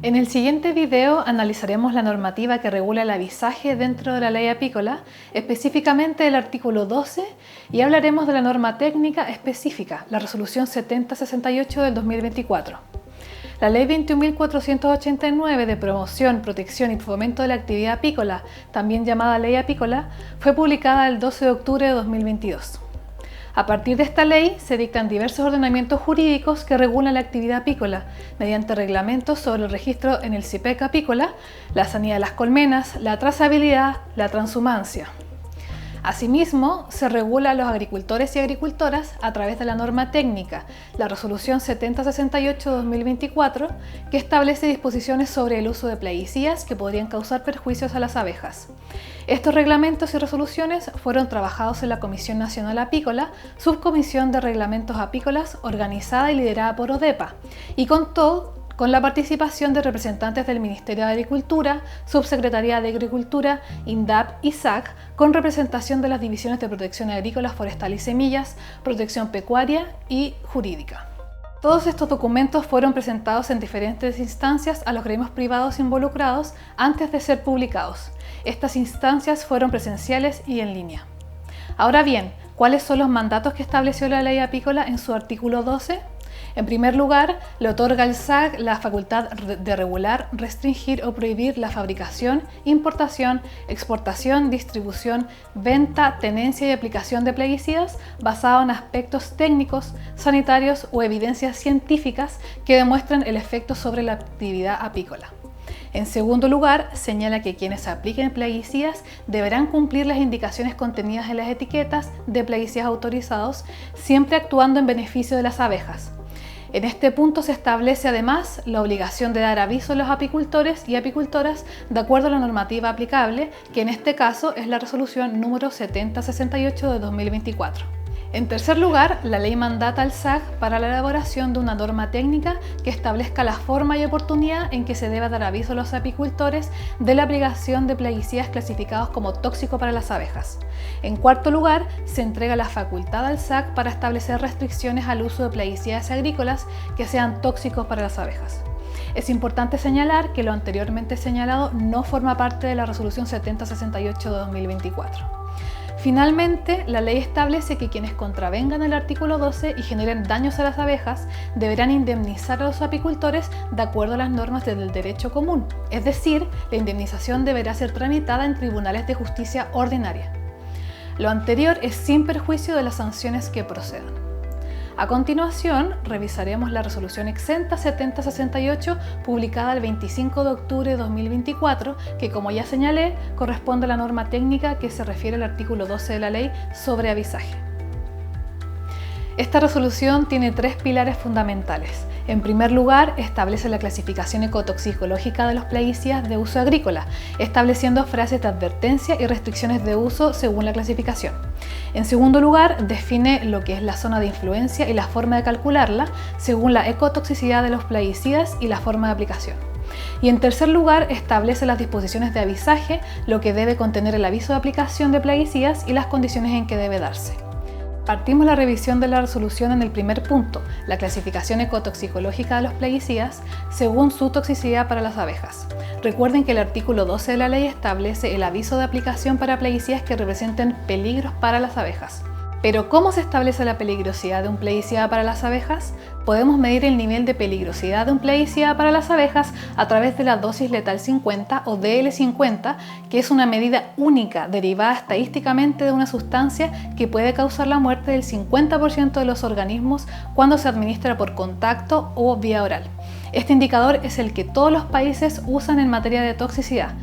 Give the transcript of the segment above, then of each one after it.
En el siguiente video analizaremos la normativa que regula el avisaje dentro de la ley apícola, específicamente el artículo 12, y hablaremos de la norma técnica específica, la resolución 7068 del 2024. La ley 21.489 de promoción, protección y fomento de la actividad apícola, también llamada ley apícola, fue publicada el 12 de octubre de 2022. A partir de esta ley se dictan diversos ordenamientos jurídicos que regulan la actividad apícola mediante reglamentos sobre el registro en el CIPEC apícola, la sanidad de las colmenas, la trazabilidad, la transhumancia. Asimismo, se regula a los agricultores y agricultoras a través de la norma técnica, la resolución 7068 de 2024, que establece disposiciones sobre el uso de plaguicidas que podrían causar perjuicios a las abejas. Estos reglamentos y resoluciones fueron trabajados en la Comisión Nacional Apícola, Subcomisión de Reglamentos Apícolas, organizada y liderada por ODEPA, y contó con la participación de representantes del Ministerio de Agricultura, Subsecretaría de Agricultura, INDAP y SAC, con representación de las Divisiones de Protección Agrícola, Forestal y Semillas, Protección Pecuaria y Jurídica. Todos estos documentos fueron presentados en diferentes instancias a los gremios privados involucrados antes de ser publicados. Estas instancias fueron presenciales y en línea. Ahora bien, ¿cuáles son los mandatos que estableció la ley apícola en su artículo 12? En primer lugar, le otorga al SAC la facultad de regular, restringir o prohibir la fabricación, importación, exportación, distribución, venta, tenencia y aplicación de plaguicidas basado en aspectos técnicos, sanitarios o evidencias científicas que demuestren el efecto sobre la actividad apícola. En segundo lugar, señala que quienes apliquen plaguicidas deberán cumplir las indicaciones contenidas en las etiquetas de plaguicidas autorizados, siempre actuando en beneficio de las abejas. En este punto se establece además la obligación de dar aviso a los apicultores y apicultoras de acuerdo a la normativa aplicable, que en este caso es la resolución número 7068 de 2024. En tercer lugar, la ley mandata al SAC para la elaboración de una norma técnica que establezca la forma y oportunidad en que se debe dar aviso a los apicultores de la aplicación de plaguicidas clasificados como tóxicos para las abejas. En cuarto lugar, se entrega la facultad al SAC para establecer restricciones al uso de plaguicidas agrícolas que sean tóxicos para las abejas. Es importante señalar que lo anteriormente señalado no forma parte de la resolución 7068 de 2024. Finalmente, la ley establece que quienes contravengan el artículo 12 y generen daños a las abejas deberán indemnizar a los apicultores de acuerdo a las normas del derecho común, es decir, la indemnización deberá ser tramitada en tribunales de justicia ordinaria. Lo anterior es sin perjuicio de las sanciones que procedan. A continuación, revisaremos la resolución exenta 7068 publicada el 25 de octubre de 2024, que como ya señalé, corresponde a la norma técnica que se refiere al artículo 12 de la ley sobre avisaje. Esta resolución tiene tres pilares fundamentales. En primer lugar, establece la clasificación ecotoxicológica de los plaguicidas de uso agrícola, estableciendo frases de advertencia y restricciones de uso según la clasificación. En segundo lugar, define lo que es la zona de influencia y la forma de calcularla, según la ecotoxicidad de los plaguicidas y la forma de aplicación. Y en tercer lugar, establece las disposiciones de avisaje, lo que debe contener el aviso de aplicación de plaguicidas y las condiciones en que debe darse. Partimos la revisión de la resolución en el primer punto, la clasificación ecotoxicológica de los plaguicidas según su toxicidad para las abejas. Recuerden que el artículo 12 de la ley establece el aviso de aplicación para plaguicidas que representen peligros para las abejas. Pero ¿cómo se establece la peligrosidad de un plaguicida para las abejas? Podemos medir el nivel de peligrosidad de un plaguicida para las abejas a través de la dosis letal 50 o DL50, que es una medida única derivada estadísticamente de una sustancia que puede causar la muerte del 50% de los organismos cuando se administra por contacto o vía oral. Este indicador es el que todos los países usan en materia de toxicidad.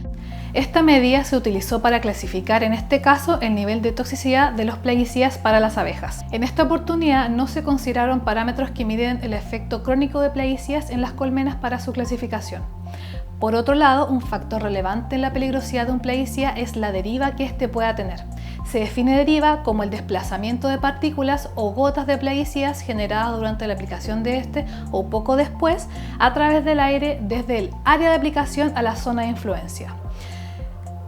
Esta medida se utilizó para clasificar en este caso el nivel de toxicidad de los plaguicidas para las abejas. En esta oportunidad no se consideraron parámetros que miden el efecto crónico de plaguicidas en las colmenas para su clasificación. Por otro lado, un factor relevante en la peligrosidad de un plaguicida es la deriva que éste pueda tener. Se define deriva como el desplazamiento de partículas o gotas de plaguicidas generadas durante la aplicación de este o poco después a través del aire desde el área de aplicación a la zona de influencia.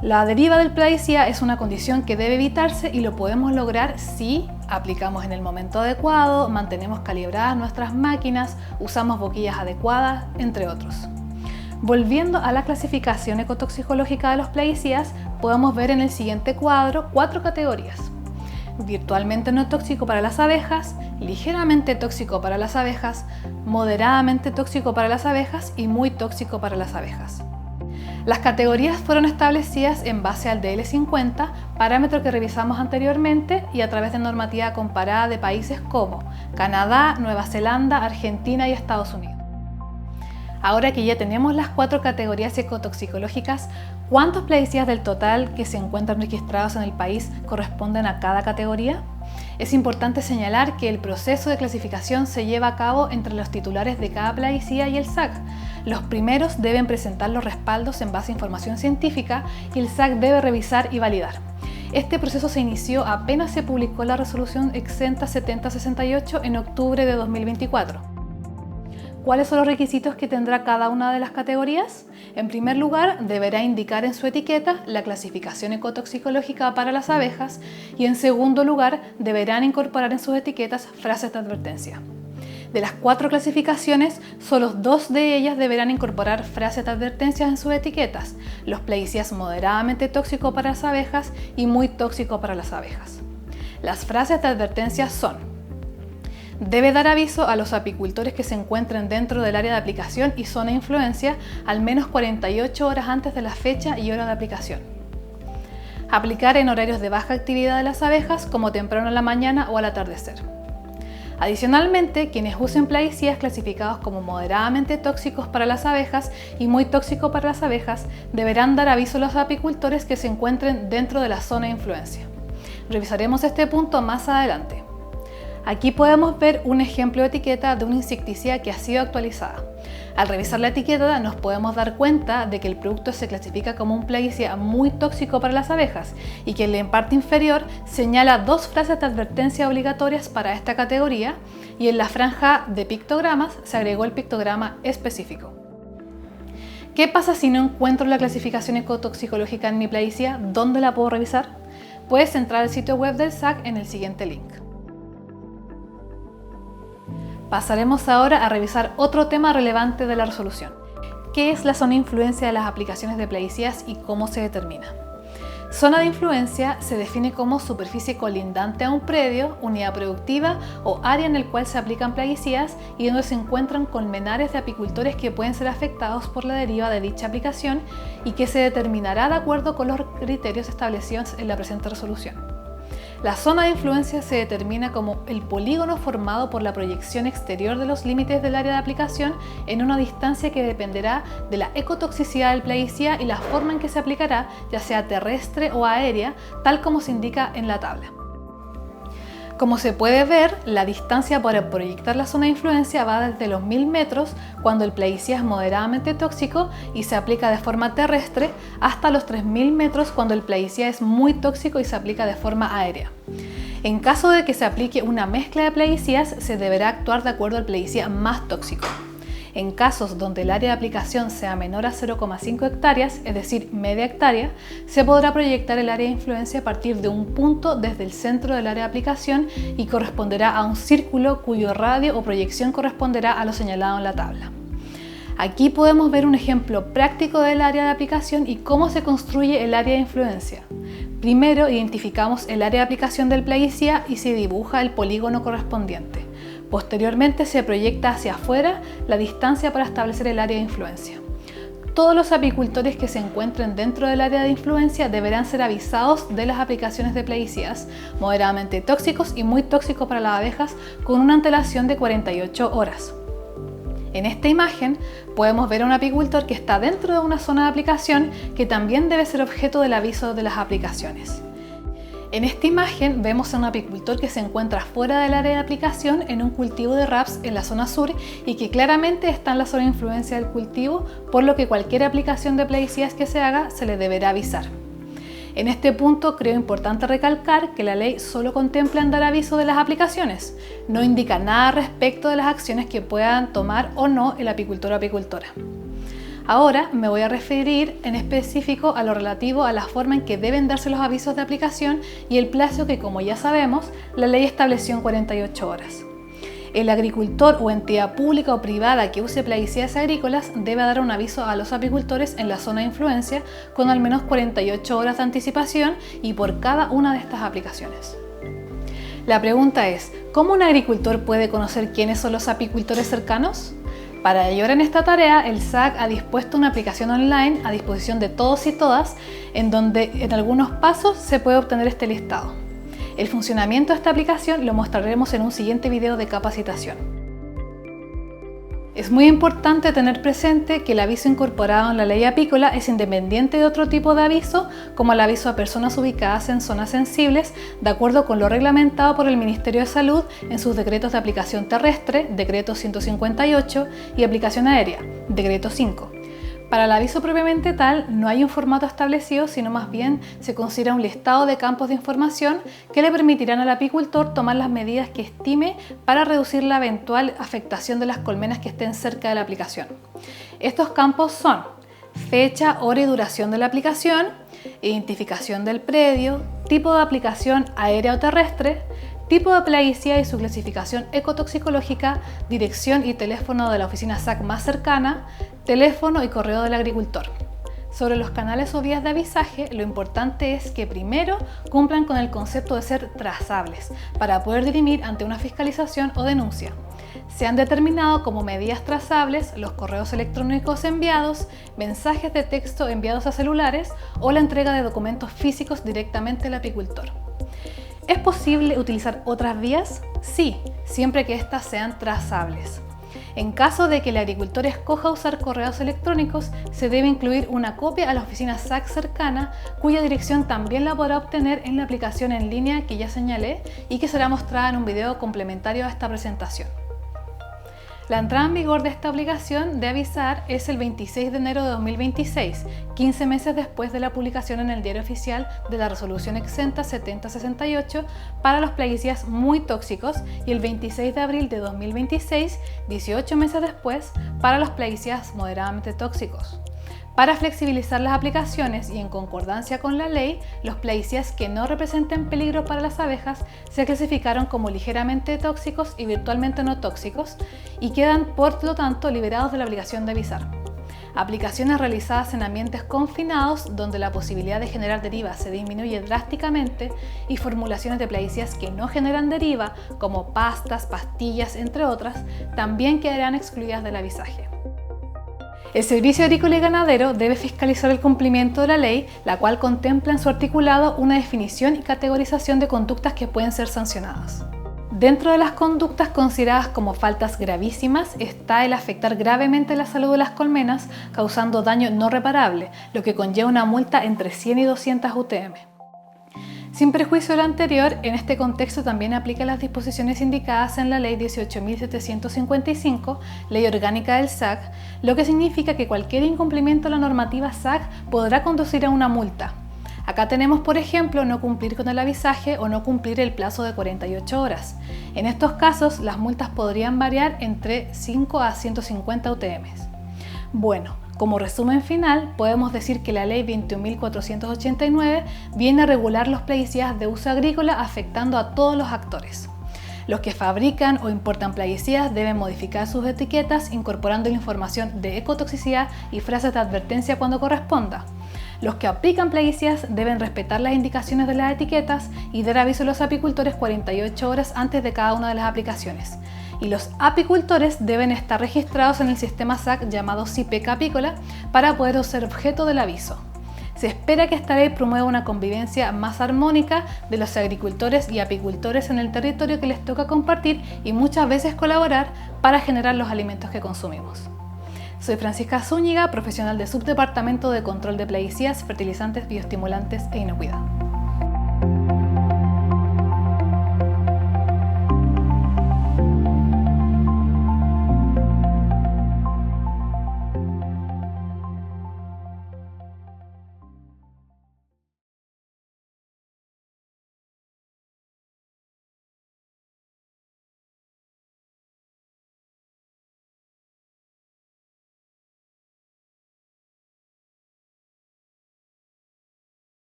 La deriva del plaguicida es una condición que debe evitarse y lo podemos lograr si aplicamos en el momento adecuado, mantenemos calibradas nuestras máquinas, usamos boquillas adecuadas, entre otros. Volviendo a la clasificación ecotoxicológica de los plaguicidas, podemos ver en el siguiente cuadro 4 categorías: virtualmente no tóxico para las abejas, ligeramente tóxico para las abejas, moderadamente tóxico para las abejas y muy tóxico para las abejas. Las categorías fueron establecidas en base al DL50, parámetro que revisamos anteriormente, y a través de normativa comparada de países como Canadá, Nueva Zelanda, Argentina y Estados Unidos. Ahora que ya tenemos las 4 categorías ecotoxicológicas, ¿cuántos plaguicidas del total que se encuentran registrados en el país corresponden a cada categoría? Es importante señalar que el proceso de clasificación se lleva a cabo entre los titulares de cada plaguicida y el SAC. Los primeros deben presentar los respaldos en base a información científica y el SAC debe revisar y validar. Este proceso se inició apenas se publicó la resolución exenta 7068 en octubre de 2024. ¿Cuáles son los requisitos que tendrá cada una de las categorías? En primer lugar, deberá indicar en su etiqueta la clasificación ecotoxicológica para las abejas y en segundo lugar, deberán incorporar en sus etiquetas frases de advertencia. De las 4 clasificaciones, solo 2 de ellas deberán incorporar frases de advertencia en sus etiquetas: los plaguicidas moderadamente tóxicos para las abejas y muy tóxicos para las abejas. Las frases de advertencia son: debe dar aviso a los apicultores que se encuentren dentro del área de aplicación y zona de influencia al menos 48 horas antes de la fecha y hora de aplicación. Aplicar en horarios de baja actividad de las abejas, como temprano en la mañana o al atardecer. Adicionalmente, quienes usen plaguicidas clasificados como moderadamente tóxicos para las abejas y muy tóxicos para las abejas deberán dar aviso a los apicultores que se encuentren dentro de la zona de influencia. Revisaremos este punto más adelante. Aquí podemos ver un ejemplo de etiqueta de una insecticida que ha sido actualizada. Al revisar la etiqueta nos podemos dar cuenta de que el producto se clasifica como un plaguicida muy tóxico para las abejas y que en la parte inferior señala 2 frases de advertencia obligatorias para esta categoría, y en la franja de pictogramas se agregó el pictograma específico. ¿Qué pasa si no encuentro la clasificación ecotoxicológica en mi plaguicida? ¿Dónde la puedo revisar? Puedes entrar al sitio web del SAC en el siguiente link. Pasaremos ahora a revisar otro tema relevante de la resolución. ¿Qué es la zona de influencia de las aplicaciones de plaguicidas y cómo se determina? Zona de influencia se define como superficie colindante a un predio, unidad productiva o área en el cual se aplican plaguicidas y donde se encuentran colmenares de apicultores que pueden ser afectados por la deriva de dicha aplicación y que se determinará de acuerdo con los criterios establecidos en la presente resolución. La zona de influencia se determina como el polígono formado por la proyección exterior de los límites del área de aplicación en una distancia que dependerá de la ecotoxicidad del plaguicida y la forma en que se aplicará, ya sea terrestre o aérea, tal como se indica en la tabla. Como se puede ver, la distancia para proyectar la zona de influencia va desde los 1000 metros cuando el plaguicida es moderadamente tóxico y se aplica de forma terrestre hasta los 3000 metros cuando el plaguicida es muy tóxico y se aplica de forma aérea. En caso de que se aplique una mezcla de plaguicidas, se deberá actuar de acuerdo al plaguicida más tóxico. En casos donde el área de aplicación sea menor a 0,5 hectáreas, es decir, media hectárea, se podrá proyectar el área de influencia a partir de un punto desde el centro del área de aplicación y corresponderá a un círculo cuyo radio o proyección corresponderá a lo señalado en la tabla. Aquí podemos ver un ejemplo práctico del área de aplicación y cómo se construye el área de influencia. Primero identificamos el área de aplicación del plaguicida y se dibuja el polígono correspondiente. Posteriormente se proyecta hacia afuera la distancia para establecer el área de influencia. Todos los apicultores que se encuentren dentro del área de influencia deberán ser avisados de las aplicaciones de plaguicidas moderadamente tóxicos y muy tóxicos para las abejas con una antelación de 48 horas. En esta imagen podemos ver a un apicultor que está dentro de una zona de aplicación que también debe ser objeto del aviso de las aplicaciones. En esta imagen vemos a un apicultor que se encuentra fuera del área de aplicación en un cultivo de raps en la zona sur y que claramente está en la zona de influencia del cultivo, por lo que cualquier aplicación de plaguicidas que se haga se le deberá avisar. En este punto creo importante recalcar que la ley solo contempla en dar aviso de las aplicaciones, no indica nada respecto de las acciones que puedan tomar o no el apicultor o apicultora. Ahora me voy a referir en específico a lo relativo a la forma en que deben darse los avisos de aplicación y el plazo que, como ya sabemos, la ley estableció en 48 horas. El agricultor o entidad pública o privada que use plaguicidas agrícolas debe dar un aviso a los apicultores en la zona de influencia con al menos 48 horas de anticipación y por cada una de estas aplicaciones. La pregunta es, ¿cómo un agricultor puede conocer quiénes son los apicultores cercanos? Para ayudar en esta tarea, el SAC ha dispuesto una aplicación online a disposición de todos y todas, en donde en algunos pasos se puede obtener este listado. El funcionamiento de esta aplicación lo mostraremos en un siguiente video de capacitación. Es muy importante tener presente que el aviso incorporado en la ley apícola es independiente de otro tipo de aviso, como el aviso a personas ubicadas en zonas sensibles, de acuerdo con lo reglamentado por el Ministerio de Salud en sus decretos de aplicación terrestre, decreto 158, y aplicación aérea, decreto 5. Para el aviso propiamente tal, no hay un formato establecido, sino más bien se considera un listado de campos de información que le permitirán al apicultor tomar las medidas que estime para reducir la eventual afectación de las colmenas que estén cerca de la aplicación. Estos campos son fecha, hora y duración de la aplicación, identificación del predio, tipo de aplicación aérea o terrestre, tipo de plaguicida y su clasificación ecotoxicológica, dirección y teléfono de la oficina SAC más cercana, teléfono y correo del agricultor. Sobre los canales o vías de avisaje, lo importante es que primero cumplan con el concepto de ser trazables para poder dirimir ante una fiscalización o denuncia. Se han determinado como medidas trazables los correos electrónicos enviados, mensajes de texto enviados a celulares o la entrega de documentos físicos directamente al apicultor. ¿Es posible utilizar otras vías? Sí, siempre que éstas sean trazables. En caso de que el agricultor escoja usar correos electrónicos, se debe incluir una copia a la oficina SAC cercana, cuya dirección también la podrá obtener en la aplicación en línea que ya señalé y que será mostrada en un video complementario a esta presentación. La entrada en vigor de esta obligación de avisar es el 26 de enero de 2026, 15 meses después de la publicación en el Diario Oficial de la Resolución Exenta 7068 para los plaguicidas muy tóxicos y el 26 de abril de 2026, 18 meses después, para los plaguicidas moderadamente tóxicos. Para flexibilizar las aplicaciones y en concordancia con la ley, los plaguicidas que no representen peligro para las abejas se clasificaron como ligeramente tóxicos y virtualmente no tóxicos y quedan por lo tanto liberados de la obligación de avisar. Aplicaciones realizadas en ambientes confinados donde la posibilidad de generar deriva se disminuye drásticamente y formulaciones de plaguicidas que no generan deriva como pastas, pastillas, entre otras, también quedarán excluidas del avisaje. El Servicio Agrícola y Ganadero debe fiscalizar el cumplimiento de la ley, la cual contempla en su articulado una definición y categorización de conductas que pueden ser sancionadas. Dentro de las conductas consideradas como faltas gravísimas está el afectar gravemente la salud de las colmenas, causando daño no reparable, lo que conlleva una multa entre 100 y 200 UTM. Sin perjuicio de lo anterior, en este contexto también aplica las disposiciones indicadas en la Ley 18.755, Ley Orgánica del SAC, lo que significa que cualquier incumplimiento de la normativa SAC podrá conducir a una multa. Acá tenemos, por ejemplo, no cumplir con el avisaje o no cumplir el plazo de 48 horas. En estos casos, las multas podrían variar entre 5 a 150 UTMs. Bueno, como resumen final, podemos decir que la Ley 21.489 viene a regular los plaguicidas de uso agrícola afectando a todos los actores. Los que fabrican o importan plaguicidas deben modificar sus etiquetas incorporando la información de ecotoxicidad y frases de advertencia cuando corresponda. Los que aplican plaguicidas deben respetar las indicaciones de las etiquetas y dar aviso a los apicultores 48 horas antes de cada una de las aplicaciones. Y los apicultores deben estar registrados en el sistema SAC llamado CIPEC apícola para poder ser objeto del aviso. Se espera que esta ley promueva una convivencia más armónica de los agricultores y apicultores en el territorio que les toca compartir y muchas veces colaborar para generar los alimentos que consumimos. Soy Francisca Zúñiga, profesional de Subdepartamento de Control de Plaguicidas, Fertilizantes, Bioestimulantes e Inocuidad.